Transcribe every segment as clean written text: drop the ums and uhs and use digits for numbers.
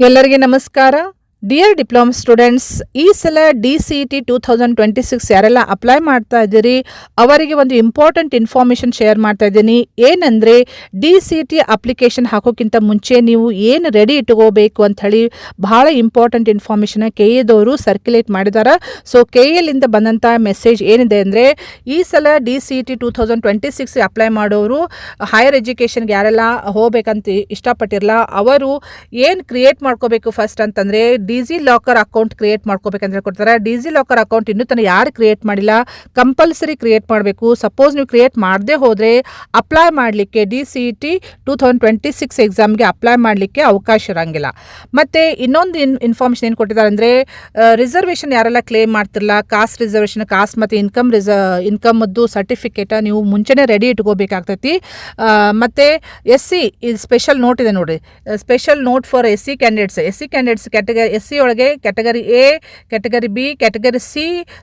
ಎಲ್ಲರಿಗೆ ನಮಸ್ಕಾರ. Dear diploma students, ಈ ಸಲ DCET 2026 ಯಾರೆಲ್ಲ ಅಪ್ಲೈ ಮಾಡ್ತಾ ಇದ್ದೀರಿ ಅವರಿಗೆ ಒಂದು ಇಂಪಾರ್ಟೆಂಟ್ ಇನ್ಫಾರ್ಮೇಷನ್ ಶೇರ್ ಮಾಡ್ತಾ ಇದ್ದೀನಿ. ಏನಂದರೆ DCET ಅಪ್ಲಿಕೇಶನ್ ಹಾಕೋಕ್ಕಿಂತ ಮುಂಚೆ ನೀವು ಏನು ರೆಡಿ ಇಟ್ಕೋಬೇಕು ಅಂತ ಹೇಳಿ ಭಾಳ ಇಂಪಾರ್ಟೆಂಟ್ ಇನ್ಫಾರ್ಮೇಷನ್ KA ಸರ್ಕ್ಯುಲೇಟ್ ಮಾಡಿದ್ದಾರೆ. ಸೊ KAಲಿಂದ ಬಂದಂಥ ಮೆಸೇಜ್ ಏನಿದೆ ಅಂದರೆ, ಈ ಸಲ DCET 2026 ಅಪ್ಲೈ ಮಾಡೋರು ಹೈಯರ್ ಎಜುಕೇಷನ್ಗೆ ಯಾರೆಲ್ಲ ಹೋಗ್ಬೇಕಂತ ಇಷ್ಟಪಟ್ಟಿರಲ್ಲ ಅವರು ಏನು ಕ್ರಿಯೇಟ್ ಮಾಡ್ಕೋಬೇಕು ಫಸ್ಟ್ ಅಂತಂದರೆ ಡಿಜಿ ಲಾಕರ್ ಅಕೌಂಟ್ ಕ್ರಿಯೇಟ್ ಮಾಡ್ಕೋಬೇಕಂತ ಹೇಳ್ಕೊಡ್ತಾರೆ. ಡಿಜಿ ಲಾಕರ್ ಅಕೌಂಟ್ ಇನ್ನೂ ತನಕ ಯಾರು ಕ್ರಿಯೇಟ್ ಮಾಡಿಲ್ಲ, ಕಂಪಲ್ಸರಿ ಕ್ರಿಯೇಟ್ ಮಾಡಬೇಕು. ಸಪೋಸ್ ನೀವು ಕ್ರಿಯೇಟ್ ಮಾಡದೇ ಹೋದರೆ ಅಪ್ಲೈ ಮಾಡಲಿಕ್ಕೆ DCET 2026 ಎಕ್ಸಾಮ್ಗೆ ಅಪ್ಲೈ ಮಾಡಲಿಕ್ಕೆ ಅವಕಾಶ ಇರೋಂಗಿಲ್ಲ. ಮತ್ತು ಇನ್ನೊಂದು ಇನ್ಫಾರ್ಮೇಷನ್ ಏನು ಕೊಟ್ಟಿದ್ದಾರೆ ಅಂದರೆ, ರಿಸರ್ವೇಷನ್ ಯಾರೆಲ್ಲ ಕ್ಲೇಮ್ ಮಾಡ್ತಿರಲ್ಲ, ಕಾಸ್ಟ್ ರಿಸರ್ವೇಷನ್, ಕಾಸ್ಟ್ ಮತ್ತು ಇನ್ಕಮ್ದು ಸರ್ಟಿಫಿಕೇಟ ನೀವು ಮುಂಚೆನೇ ರೆಡಿ ಇಟ್ಕೋಬೇಕಾಗ್ತೈತಿ. ಮತ್ತು SC ಸ್ಪೆಷಲ್ ನೋಟ್ ಇದೆ ನೋಡಿರಿ, special note for SC candidates SC ಒಳಗೆ category A, category B, category C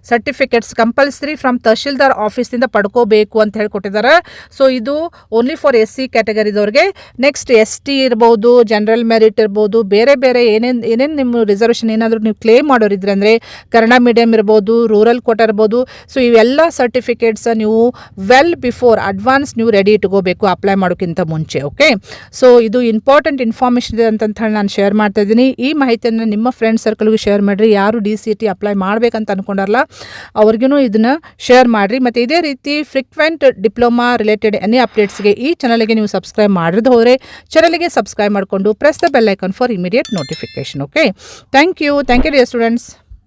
certificates compulsory from tahsildar ಆಫೀಸಿಂದ ಪಡ್ಕೋಬೇಕು ಅಂತ ಹೇಳ್ಕೊಟ್ಟಿದ್ದಾರೆ. ಸೊ ಇದು ಓನ್ಲಿ ಫಾರ್ SC ಕ್ಯಾಟಗರಿದವ್ರಿಗೆ. ನೆಕ್ಸ್ಟ್ ST ಇರ್ಬೋದು, ಜನರಲ್ ಮೆರಿಟ್ ಇರ್ಬೋದು, ಬೇರೆ ಬೇರೆ ಏನೇನು ನಿಮ್ಮ ರಿಸರ್ವೇಷನ್ ಏನಾದರೂ ನೀವು ಕ್ಲೇಮ್ ಮಾಡೋರಿದ್ರೆ ಅಂದರೆ ಕನ್ನಡ ಮೀಡಿಯಮ್ ಇರ್ಬೋದು, ರೂರಲ್ ಕೋಟ ಇರ್ಬೋದು. ಸೊ ಇವೆಲ್ಲ ಸರ್ಟಿಫಿಕೇಟ್ಸ್ ನೀವು ವೆಲ್ ಬಿಫೋರ್ ಅಡ್ವಾನ್ಸ್ ನೀವು ರೆಡಿ ಇಟ್ಕೋಬೇಕು ಅಪ್ಲೈ ಮಾಡೋಕ್ಕಿಂತ ಮುಂಚೆ. ಓಕೆ, ಸೊ ಇದು ಇಂಪಾರ್ಟೆಂಟ್ ಇನ್ಫಾರ್ಮೇಷನ್ ಇದೆ ಅಂತ ಹೇಳಿ ನಾನು ಶೇರ್ ಮಾಡ್ತಾ ಇದ್ದೀನಿ. ಈ ಮಾಹಿತಿಯನ್ನು ನಿಮ್ಮ ಫ್ರೆಂಡ್ ಸರ್ಕಲ್ಗೆ ಶೇರ್ ಮಾಡಿರಿ. ಯಾರು DCET ಅಪ್ಲೈ ಮಾಡಬೇಕಂತ ಅಂದ್ಕೊಂಡಾರಲ್ಲ ಅವ್ರಿಗೂ ಇದನ್ನು ಶೇರ್ ಮಾಡಿರಿ. ಮತ್ತು ಇದೇ ರೀತಿ ಫ್ರೀಕ್ವೆಂಟ್ ಡಿಪ್ಲೊಮಾ ರಿಲೇಟೆಡ್ ಎನಿ ಅಪ್ಡೇಟ್ಸ್ಗೆ ಈ ಚಾನಲ್ಗೆ ನೀವು ಸಬ್ಸ್ಕ್ರೈಬ್ ಮಾಡಿದ ಹೋದರೆ ಚಾನಲ್ಗೆ ಸಬ್ಸ್ಕ್ರೈಬ್ ಮಾಡಿಕೊಂಡು press the bell icon for immediate notification. Okay, thank you dear students.